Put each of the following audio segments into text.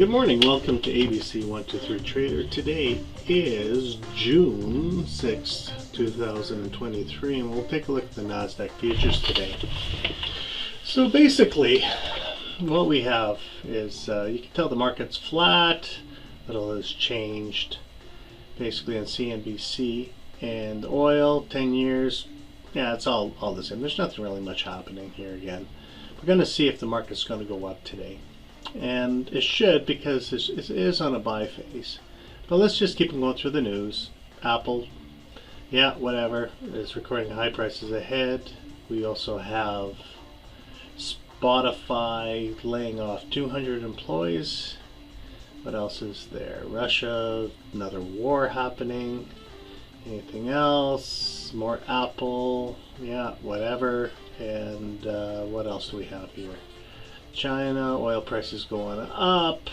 Good morning, welcome to ABC 123 Trader. Today is June 6th, 2023, and we'll take a look at the NASDAQ futures today. So basically, what we have is, you can tell the market's flat, little has changed basically on CNBC, and oil, 10 years, yeah, it's all the same. There's nothing really much happening here again. We're going to see if the market's going to go up today. And it should, because it is on a buy phase. But let's just keep going through the news. Apple, yeah, whatever, is recording high prices ahead. We also have Spotify laying off 200 employees. What else is there? Russia, another war happening. Anything else? More Apple, yeah, whatever. And what else do we have here? China, oil prices going up.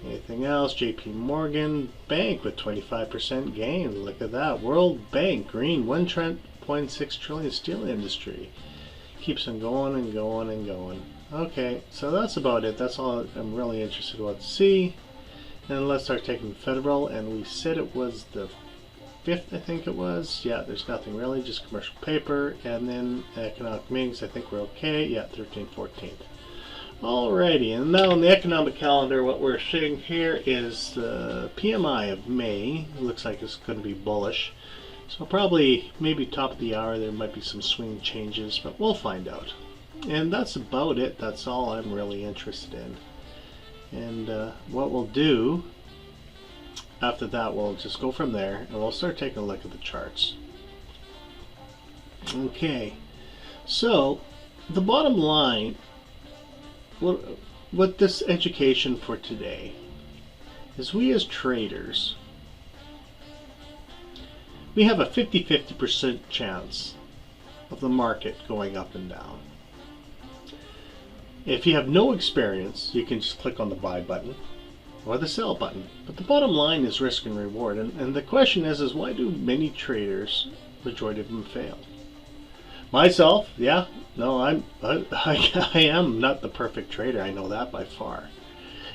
Anything else? JP Morgan Bank with 25% gain. Look at that. World Bank, green, 1.6 trillion steel industry. Keeps on going and going and going. Okay, so that's about it. That's all I'm really interested in what to see. And let's start taking federal. And we said it was the 5th, I think it was. Yeah, there's nothing really, just commercial paper, and then economic meetings. I think we're okay. Yeah, 13th, 14th. Alrighty, and now on the economic calendar, what we're seeing here is the PMI of May. It looks like it's going to be bullish. So probably, maybe top of the hour, there might be some swing changes, but we'll find out. And that's about it. That's all I'm really interested in. And what we'll do after that, we'll just go from there and we'll start taking a look at the charts. Okay, so the bottom line, what this education for today is, we as traders, we have a 50-50% chance of the market going up and down. If you have no experience, you can just click on the buy button or the sell button. But the bottom line is risk and reward. And the question is why do many traders, majority of them, fail? Myself, yeah, no, I am not the perfect trader. I know that by far.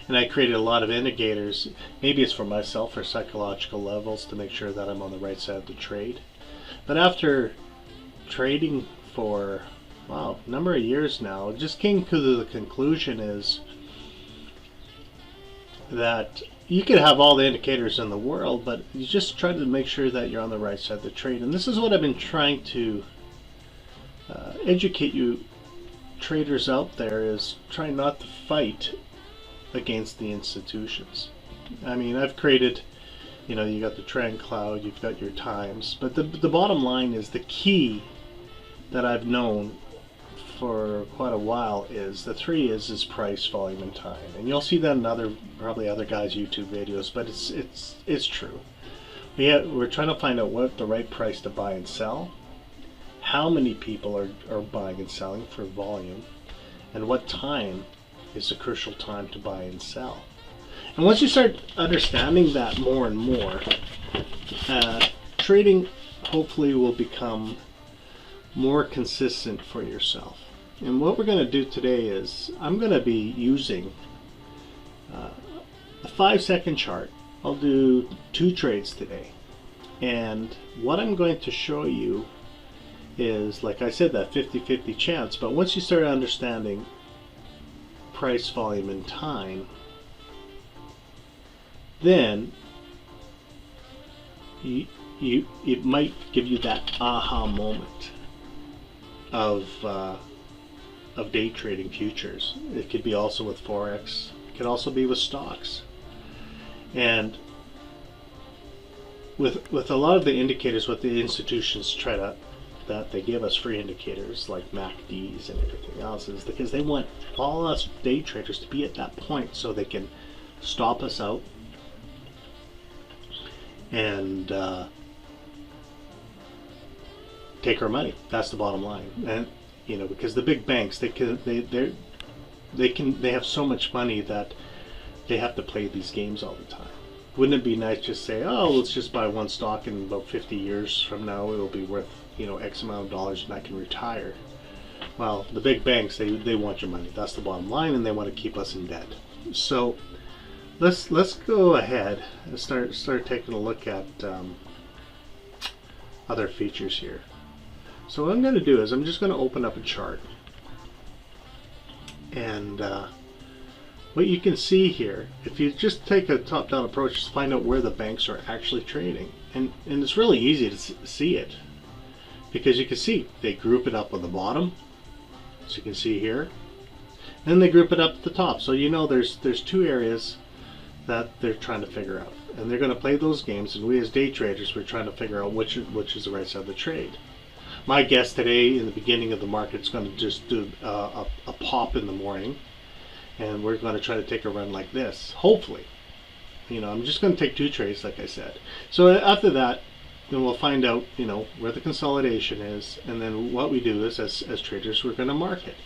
And I created a lot of indicators. Maybe it's for myself or psychological levels to make sure that I'm on the right side of the trade. But after trading for, wow, a number of years now, it just came to the conclusion is that you could have all the indicators in the world, but you just try to make sure that you're on the right side of the trade. And this is what I've been trying to educate you traders out there, is try not to fight against the institutions. I mean, I've created, you know, you got the trend cloud, you've got your times, but the bottom line is, the key that I've known for quite a while is the 3 is price, volume, and time. And you'll see that in probably other guys' YouTube videos, but it's true. We're trying to find out what the right price to buy and sell, how many people are buying and selling for volume, and what time is the crucial time to buy and sell. And once you start understanding that more and more, trading hopefully will become more consistent for yourself. And what we're going to do today is, I'm going to be using a 5-second chart. I'll do 2 trades today. And what I'm going to show you is, like I said, that 50-50 chance. But once you start understanding price, volume, and time, then it might give you that aha moment of day trading futures. It could be also with Forex. It could also be with stocks. And with a lot of the indicators, what the institutions that they give us free indicators like MACDs and everything else, is because they want all us day traders to be at that point so they can stop us out and take our money. That's the bottom line. And you know, because the big banks, they have so much money that they have to play these games all the time. Wouldn't it be nice just say, oh, let's just buy one stock, and about 50 years from now it'll be worth, you know, X amount of dollars, and I can retire. Well, the big banks, they want your money. That's the bottom line, and they want to keep us in debt. So let's go ahead and start taking a look at other features here. So what I'm going to do is I'm just going to open up a chart, and what you can see here, if you just take a top-down approach, is find out where the banks are actually trading, and it's really easy to see it, because you can see they group it up on the bottom, as you can see here, and they group it up at the top. So you know there's two areas that they're trying to figure out, and they're going to play those games, and we as day traders, we're trying to figure out which is the right side of the trade. My guess today in the beginning of the market is going to just do a pop in the morning, and we're going to try to take a run like this, hopefully. You know, I'm just going to take 2 trades like I said. So after that, then we'll find out, you know, where the consolidation is, and then what we do is as traders, we're going to mark it.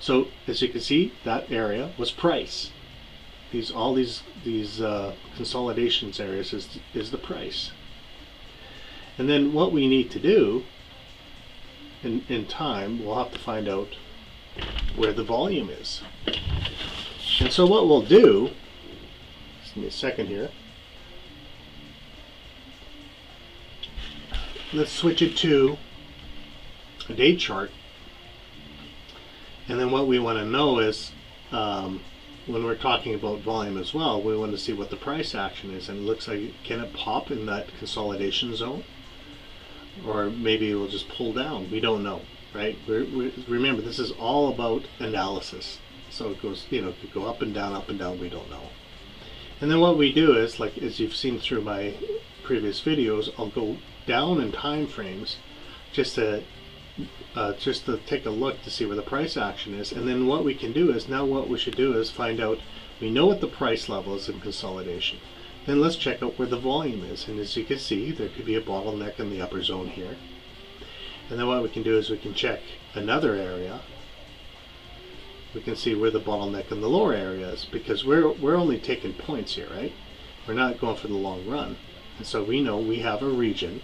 So as you can see, that area was price. All these consolidations areas is the price. And then what we need to do in time, we'll have to find out where the volume is. And so what we'll do, just give me a second here. Let's switch it to a day chart. And then what we want to know is, when we're talking about volume as well, we want to see what the price action is. And it looks like, can it pop in that consolidation zone? Or maybe it will just pull down. We don't know, right? Remember, this is all about analysis. So it goes, you know, it could go up and down, we don't know. And then what we do is, like as you've seen through my previous videos, I'll go down in time frames just to take a look to see where the price action is. And then what we can do is, now what we should do is find out, we know what the price level is in consolidation. Then let's check out where the volume is. And as you can see, there could be a bottleneck in the upper zone here. And then what we can do is we can check another area. We can see where the bottleneck in the lower area is, because we're only taking points here, right? We're not going for the long run. And so we know we have a region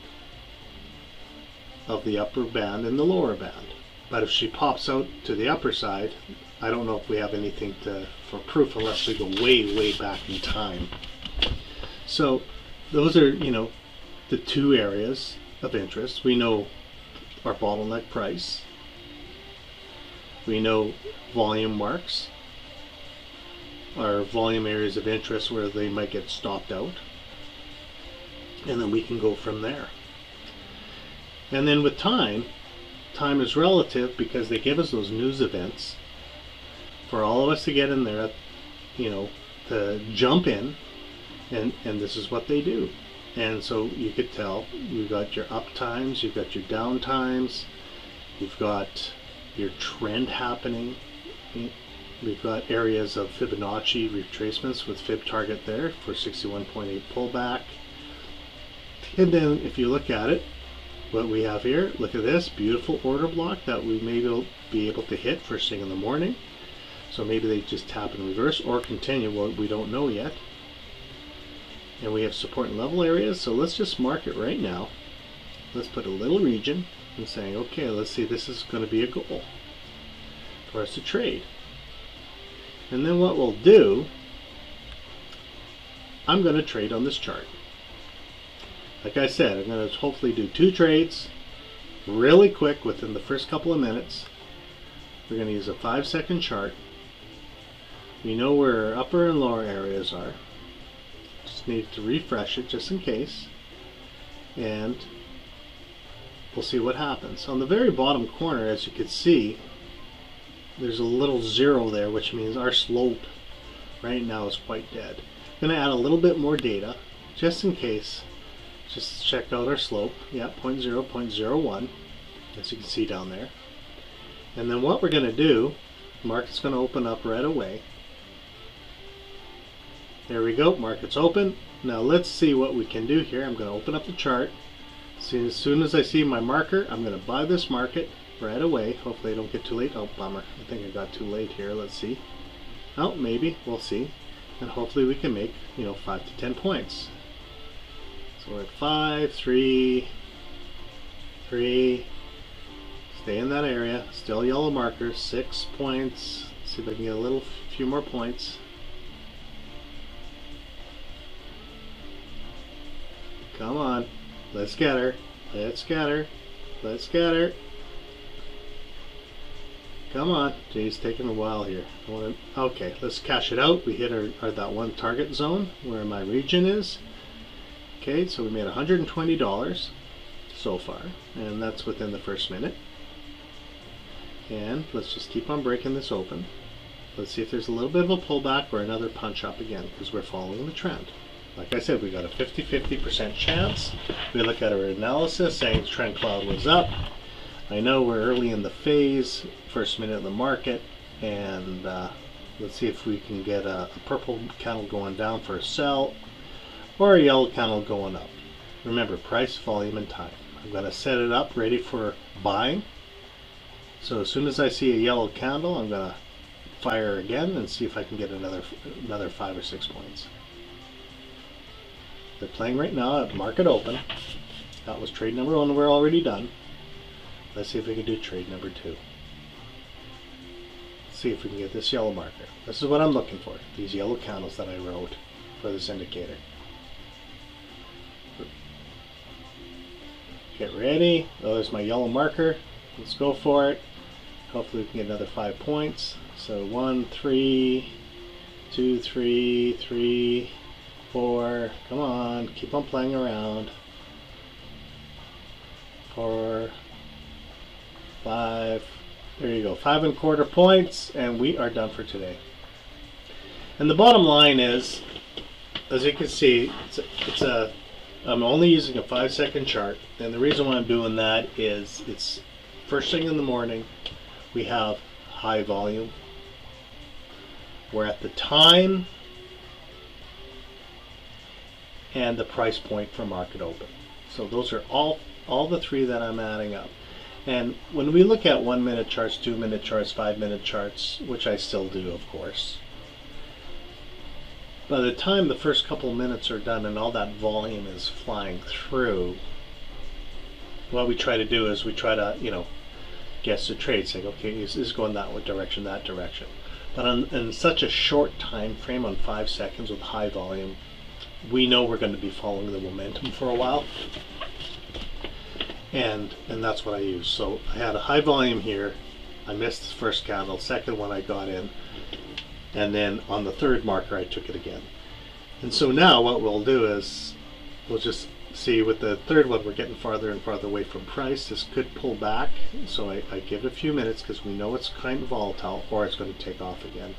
of the upper band and the lower band. But if she pops out to the upper side, I don't know if we have anything for proof unless we go way back in time. So those are, you know, the 2 areas of interest. We know our bottleneck price. We know volume marks, our volume areas of interest where they might get stopped out. And then we can go from there. And then with time is relative, because they give us those news events for all of us to get in there, you know, to jump in, and this is what they do. And so you could tell, you've got your up times, you've got your down times, you've got your trend happening. We've got areas of Fibonacci retracements with fib target there for 61.8 pullback. And then if you look at it, what we have here, look at this beautiful order block that we may be able to hit first thing in the morning. So maybe they just tap in reverse or continue. Well, we don't know yet. And we have support and level areas. So let's just mark it right now. Let's put a little region and saying, okay, let's see, this is going to be a goal for us to trade. And then what we'll do, I'm going to trade on this chart. Like I said, I'm going to hopefully do 2 trades really quick within the first couple of minutes. We're going to use a 5-second chart. We know where our upper and lower areas are. Just need to refresh it just in case. And we'll see what happens. On the very bottom corner, as you can see, there's a little 0 there, which means our slope right now is quite dead. I'm going to add a little bit more data just in case. Just check out our slope. Yeah, 0.01, as you can see down there. And then what we're going to do, market's going to open up right away. There we go, market's open. Now let's see what we can do here. I'm going to open up the chart. As soon as I see my marker, I'm going to buy this market right away. Hopefully I don't get too late. Oh, bummer. I think I got too late here. Let's see. Oh, maybe. We'll see. And hopefully we can make, 5 to 10 points. So we're at 5, 3, 3. Stay in that area. Still yellow markers. 6 points. Let's see if I can get a few more points. Come on. Let's get her. Let's get her. Let's get her. Come on. Geez, taking a while here. Okay, let's cash it out. We hit our that one target zone where my region is. Okay, so we made $120 so far, and that's within the first minute. And let's just keep on breaking this open. Let's see if there's a little bit of a pullback or another punch up again, because we're following the trend. Like I said, we got a 50-50% chance. We look at our analysis saying the trend cloud was up. I know we're early in the phase, first minute of the market, and let's see if we can get a purple candle going down for a sell or a yellow candle going up. Remember, price, volume, and time. I'm going to set it up ready for buying. So as soon as I see a yellow candle, I'm going to fire again and see if I can get another 5 or 6 points. They're playing right now at market open. That was trade number 1. We're already done. Let's see if we can do trade number 2. Let's see if we can get this yellow marker. This is what I'm looking for. These yellow candles that I wrote for this indicator. Get ready. Oh, there's my yellow marker. Let's go for it. Hopefully we can get another 5 points. So 1, 3, 2, 3, 3, 4. Come on, keep on playing around. 4, 5. There you go, 5 1/4 points, and we are done for today. And the bottom line is, as you can see, I'm only using a 5-second chart, and the reason why I'm doing that is it's first thing in the morning. We have high volume. We're at the time and the price point for market open. So those are all the 3 that I'm adding up. And when we look at 1-minute charts, 2-minute charts, 5-minute charts, which I still do, of course, by the time the first couple minutes are done and all that volume is flying through, what we try to do is we try to, guess the trade, saying, okay, is this going that direction, that direction. But in such a short time frame, on 5 seconds with high volume, we know we're going to be following the momentum for a while. And that's what I use. So I had a high volume here. I missed the first candle, second one I got in, and then on the third marker I took it again. And so now what we'll do is we'll just see with the third one we're getting farther and farther away from price. This could pull back, so I give it a few minutes because we know it's kind of volatile, or it's going to take off again.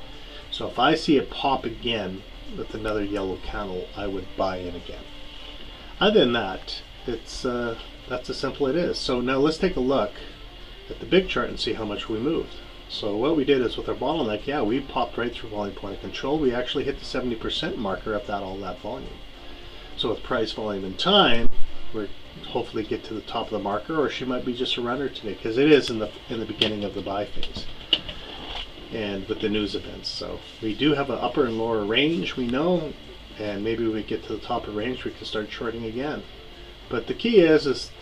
So if I see it pop again with another yellow candle, I would buy in again. Other than that, it's that's as simple it is. So now let's take a look at the big chart and see how much we moved. So what we did is with our bottleneck, yeah, we popped right through volume point of control. We actually hit the 70% marker of all that volume. So with price, volume, and time, we're hopefully get to the top of the marker, or she might be just a runner today, because it is in the beginning of the buy phase. And with the news events, so we do have an upper and lower range, we know, and maybe we get to the top of the range, we can start shorting again. But the key is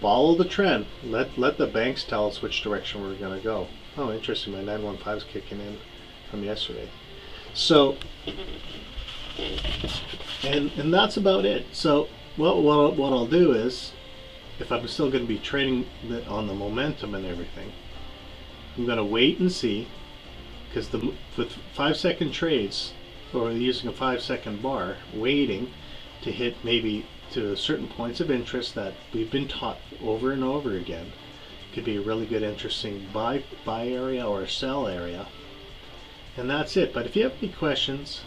follow the trend. Let the banks tell us which direction we're going to go. Oh, interesting. My 915 is kicking in from yesterday. So, and that's about it. So, what I'll do is, if I'm still going to be trading on the momentum and everything, I'm going to wait and see, because with 5-second trades, or using a 5-second bar, waiting to hit maybe to certain points of interest that we've been taught over and over again, could be a really good, interesting buy area or a sell area, and that's it. But if you have any questions,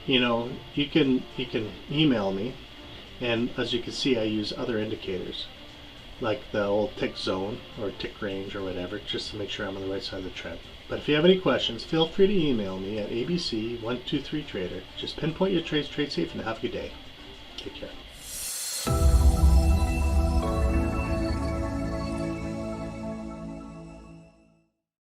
you can email me, and as you can see, I use other indicators like the old tick zone or tick range or whatever, just to make sure I'm on the right side of the trend. But if you have any questions, feel free to email me at abc123trader. Just pinpoint your trades, trade safe, and have a good day. Take care.